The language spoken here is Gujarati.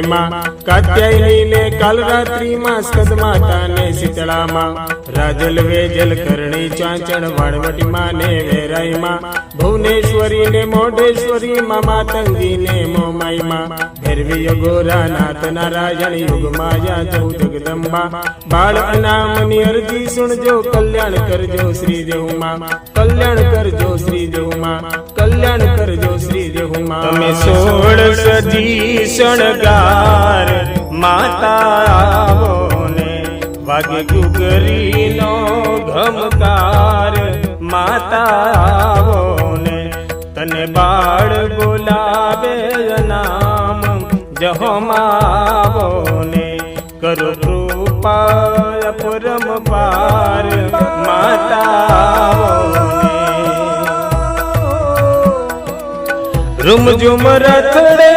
માં કાત્યાયની ને કાલરાત્રી માં સ્કંદ માતા ને શીતળા માં રાજલ વેજલ કરણી ચાંચણ વાળવટી માં ને વેરાઈ માં ભુવનેશ્વરી ને મોઢેશ્વરી માં માતંગી ને મોમાઈ માં ભૈરવી ગોરા નાથ નારાયણ યુગ માયા જૌ જગદંબા બાળ અનામની અરજી સુણજો કલ્યાણ કરજો શ્રીદેવ માં કલ્યાણ કરજો શ્રીદેવ માં કલ્યાણ કરજો શ્રીદેવ માં તમે 16 સજી શણગાર માતા આવો ને વાગે ગુગરીનો ઘમકાર માતા આવો ને તને બાળ બોલાવે નામ જહોમાવો ને કરો કૃપા પરમ પાર માતા રૂમ ઝુમ રથડે